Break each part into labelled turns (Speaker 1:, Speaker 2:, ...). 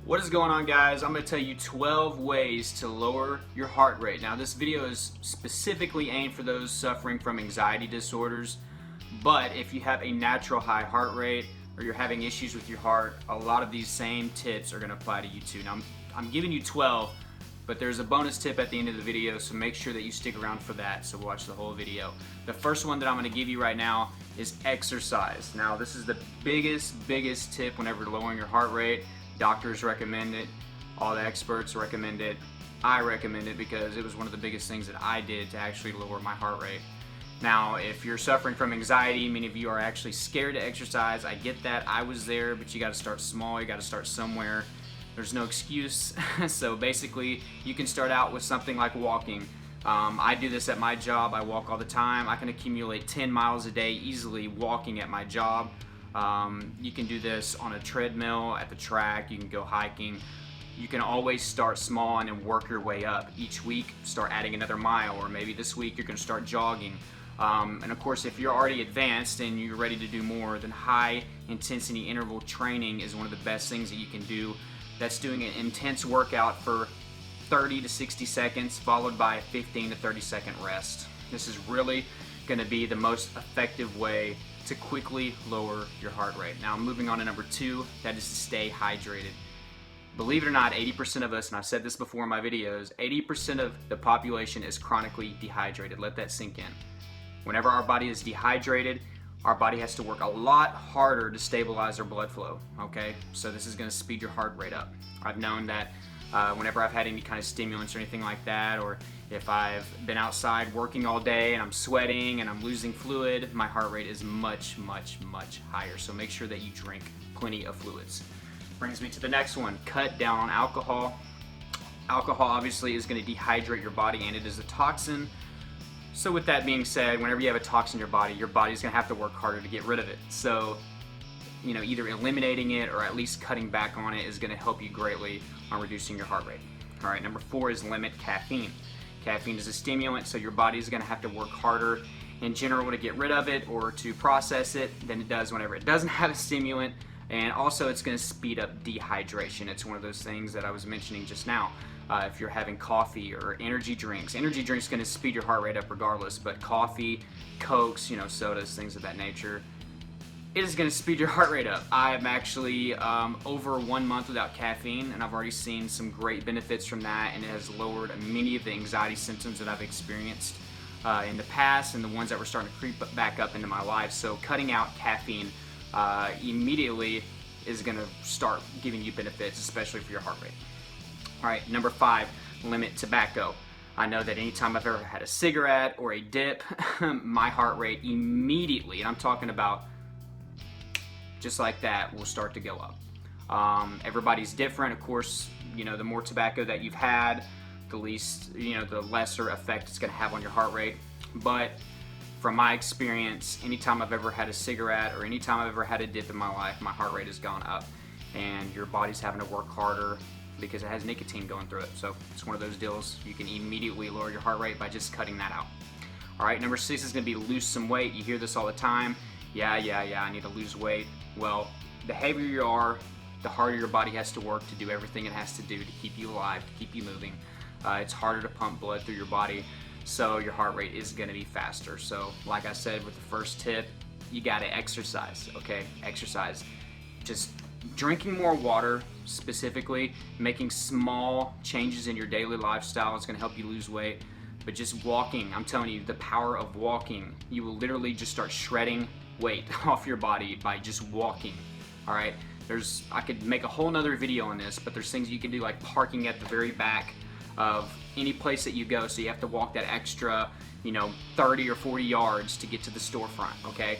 Speaker 1: What is going on, guys? I'm going to tell you 12 ways to lower your heart rate. Now, this video is specifically aimed for those suffering from anxiety disorders, but if you have a natural high heart rate or you're having issues with your heart, a lot of these same tips are going to apply to you too. Now, I'm giving you 12, but there's a bonus tip at the end of the video, so make sure that you stick around for that, so watch the whole video. The first one that I'm going to give you right now is exercise. Now, this is the biggest tip whenever lowering your heart rate. Doctors recommend it, all the experts recommend it, I recommend it because it was one of the biggest things that I did to actually lower my heart rate. Now, if you're suffering from anxiety, many of you are actually scared to exercise. I get that, I was there, but you got to start small, you got to start somewhere. There's no excuse. So basically, you can start out with something like walking. I do this at my job, I walk all the time. I can accumulate 10 miles a day easily walking at my job. You can do this on a treadmill, at the track, you can go hiking. You can always start small and then work your way up. Each week, start adding another mile, or maybe this week you're going to start jogging. And of course, if you're already advanced and you're ready to do more, then high intensity interval training is one of the best things that you can do. That's doing an intense workout for 30 to 60 seconds followed by a 15 to 30 second rest. This is really going to be the most effective way to quickly lower your heart rate. Now, moving on to number 2, that is to stay hydrated. Believe it or not, 80% of us, and I've said this before in my videos, 80% of the population is chronically dehydrated. Let that sink in. Whenever our body is dehydrated, our body has to work a lot harder to stabilize our blood flow, okay? So this is gonna speed your heart rate up. I've known that whenever I've had any kind of stimulants or anything like that, or if I've been outside working all day and I'm sweating and I'm losing fluid, my heart rate is much higher. So make sure that you drink plenty of fluids. Brings me to the next one, cut down on alcohol. Alcohol obviously is gonna dehydrate your body, and it is a toxin. So with that being said, whenever you have a toxin in your body's gonna have to work harder to get rid of it. So, you know, either eliminating it or at least cutting back on it is gonna help you greatly on reducing your heart rate. All right, number 4 is limit caffeine. Caffeine is a stimulant, so your body is gonna have to work harder in general to get rid of it or to process it than it does whenever it doesn't have a stimulant. And also, it's gonna speed up dehydration. It's one of those things that I was mentioning just now. If you're having coffee or energy drinks gonna speed your heart rate up regardless, but coffee, Cokes, you know, sodas, things of that nature, it is gonna speed your heart rate up. I'm actually over 1 month without caffeine, and I've already seen some great benefits from that, and it has lowered many of the anxiety symptoms that I've experienced in the past and the ones that were starting to creep back up into my life. So cutting out caffeine immediately is gonna start giving you benefits, especially for your heart rate. All right, number 5, limit tobacco. I know that anytime I've ever had a cigarette or a dip, my heart rate immediately, and I'm talking about just like that, will start to go up. Everybody's different, of course. You know, the more tobacco that you've had, the least, you know, the lesser effect it's gonna have on your heart rate. But from my experience, anytime I've ever had a cigarette or anytime I've ever had a dip in my life, my heart rate has gone up, and your body's having to work harder because it has nicotine going through it. So it's one of those deals. You can immediately lower your heart rate by just cutting that out. All right, number 6 is gonna be lose some weight. You hear this all the time. Yeah, I need to lose weight. Well, the heavier you are, the harder your body has to work to do everything it has to do to keep you alive, to keep you moving. It's harder to pump blood through your body, so your heart rate is gonna be faster. So like I said with the first tip, you gotta exercise, okay? Exercise. Just drinking more water, specifically, making small changes in your daily lifestyle is gonna help you lose weight. But just walking, I'm telling you, the power of walking, you will literally just start shredding weight off your body by just walking. All right, I could make a whole nother video on this, but there's things you can do like parking at the very back of any place that you go, so you have to walk that extra, you know, 30 or 40 yards to get to the storefront, okay?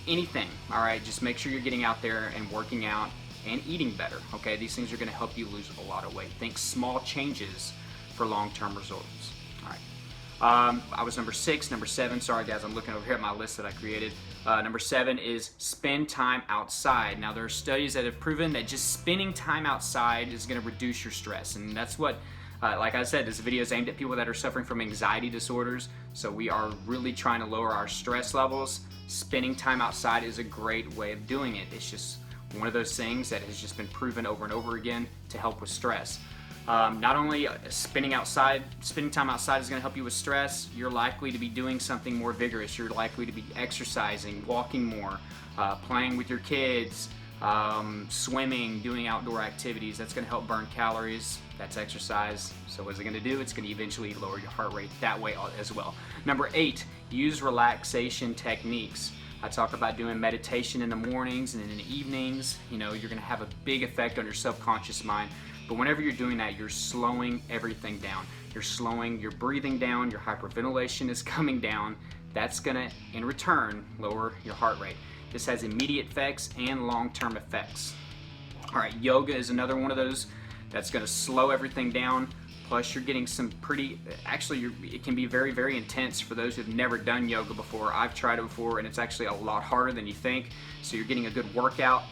Speaker 1: Anything, all right? Just make sure you're getting out there and working out and eating better, okay? These things are gonna help you lose a lot of weight. Think small changes for long-term results, all right? I was number 6. Number 7, sorry guys, I'm looking over here at my list that I created. Number 7 is spend time outside. Now, there are studies that have proven that just spending time outside is gonna reduce your stress, and that's what, like I said, this video is aimed at people that are suffering from anxiety disorders, so we are really trying to lower our stress levels. Spending time outside is a great way of doing it. It's just one of those things that has just been proven over and over again to help with stress. Not only spending time outside is going to help you with stress, you're likely to be doing something more vigorous. You're likely to be exercising, walking more, playing with your kids, swimming, doing outdoor activities. That's going to help burn calories. That's exercise. So what's it going to do? It's going to eventually lower your heart rate that way as well. Number 8, use relaxation techniques. I talk about doing meditation in the mornings and in the evenings. You know, you're going to have a big effect on your subconscious mind. But whenever you're doing that, you're slowing everything down. You're slowing your breathing down, your hyperventilation is coming down. That's gonna, in return, lower your heart rate. This has immediate effects and long-term effects. All right, yoga is another one of those that's gonna slow everything down. Plus you're getting some pretty, it can be very, very intense for those who've never done yoga before. I've tried it before and it's actually a lot harder than you think. So you're getting a good workout.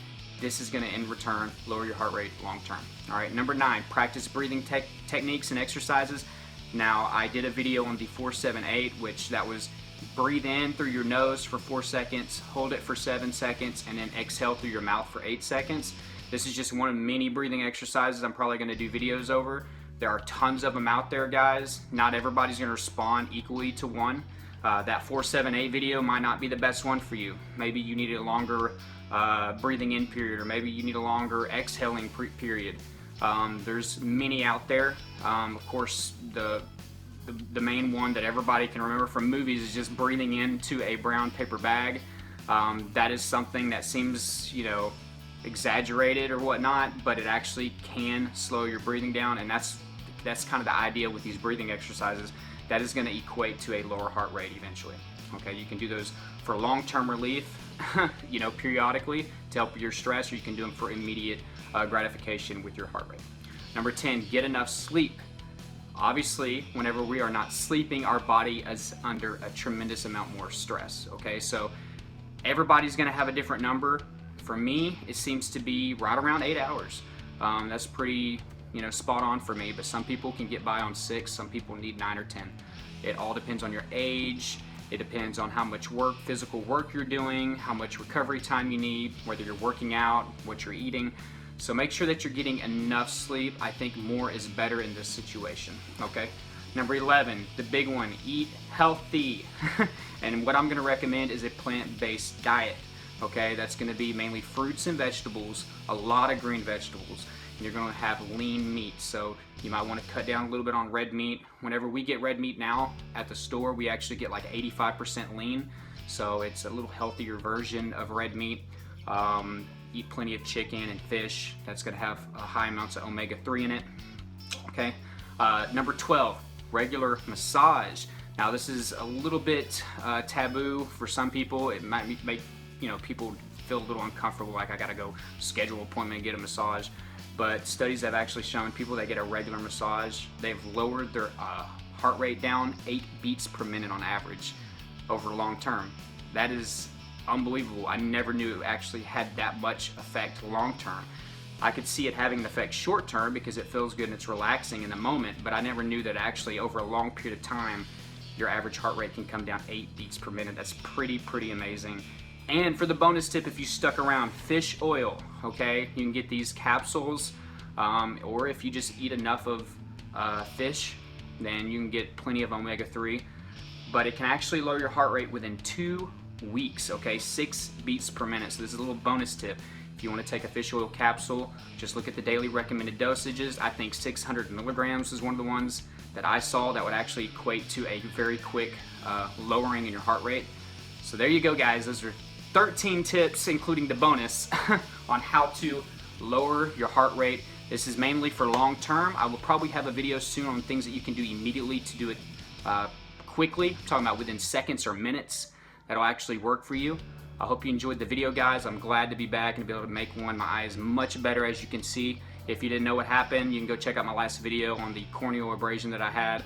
Speaker 1: This is going to, in return, lower your heart rate long term. All right, number 9, practice breathing techniques and exercises. Now, I did a video on the 4-7-8, which that was breathe in through your nose for 4 seconds, hold it for 7 seconds, and then exhale through your mouth for 8 seconds. This is just one of many breathing exercises I'm probably going to do videos over. There are tons of them out there, guys. Not everybody's going to respond equally to one. That 4-7-8 video might not be the best one for you. Maybe you need a longer breathing in period, or maybe you need a longer exhaling period. There's many out there. Of course, the main one that everybody can remember from movies is just breathing into a brown paper bag. That is something that seems, you know, exaggerated or whatnot, but it actually can slow your breathing down, and that's kind of the idea with these breathing exercises. That is going to equate to a lower heart rate eventually. Okay, you can do those for long-term relief, you know, periodically to help with your stress, or you can do them for immediate gratification with your heart rate. Number 10, get enough sleep. Obviously, whenever we are not sleeping, our body is under a tremendous amount more stress. Okay, so everybody's going to have a different number. For me, it seems to be right around 8 hours. That's pretty, you know, spot on for me, but some people can get by on 6, some people need 9 or 10. It all depends on your age. It depends on how much physical work you're doing, how much recovery time you need, whether you're working out, what you're eating. So make sure that you're getting enough sleep. I think more is better in this situation, okay? Number 11, the big one, eat healthy. And what I'm gonna recommend is a plant-based diet, okay? That's gonna be mainly fruits and vegetables, a lot of green vegetables. And you're gonna have lean meat, so you might wanna cut down a little bit on red meat. Whenever we get red meat now at the store, we actually get like 85% lean, so it's a little healthier version of red meat. Eat plenty of chicken and fish. That's gonna have high amounts of omega-3 in it, okay? Number 12, regular massage. Now this is a little bit taboo for some people. It might make, you know, people feel a little uncomfortable, like I gotta go schedule an appointment and get a massage. But studies have actually shown people that get a regular massage, they've lowered their heart rate down 8 beats per minute on average over long term. That is unbelievable. I never knew it actually had that much effect long term. I could see it having an effect short term because it feels good and it's relaxing in the moment, but I never knew that actually over a long period of time, your average heart rate can come down 8 beats per minute. That's pretty amazing. And for the bonus tip, if you stuck around, fish oil, okay? You can get these capsules, or if you just eat enough of fish, then you can get plenty of omega-3. But it can actually lower your heart rate within 2 weeks, okay? 6 beats per minute. So this is a little bonus tip. If you want to take a fish oil capsule, just look at the daily recommended dosages. I think 600 milligrams is one of the ones that I saw that would actually equate to a very quick lowering in your heart rate. So there you go, guys. Those are 13 tips, including the bonus, on how to lower your heart rate. This is mainly for long term. I will probably have a video soon on things that you can do immediately to do it quickly. I'm talking about within seconds or minutes. That'll actually work for you. I hope you enjoyed the video, guys. I'm glad to be back and be able to make one. My eye is much better, as you can see. If you didn't know what happened, you can go check out my last video on the corneal abrasion that I had.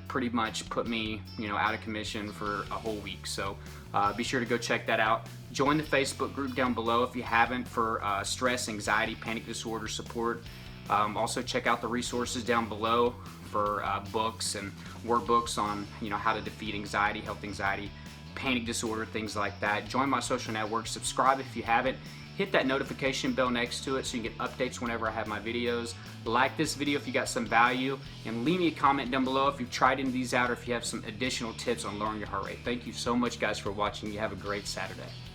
Speaker 1: Pretty much put me, you know, out of commission for a whole week. So be sure to go check that out. Join the Facebook group down below if you haven't, for stress, anxiety, panic disorder support. Also check out the resources down below for books and workbooks on, you know, how to defeat anxiety, health anxiety, panic disorder, things like that. Join my social network. Subscribe if you haven't. hit that notification bell next to it so you get updates whenever I have my videos. Like this video if you got some value, and leave me a comment down below if you've tried any of these out or if you have some additional tips on lowering your heart rate. Thank you so much, guys, for watching. You have a great Saturday.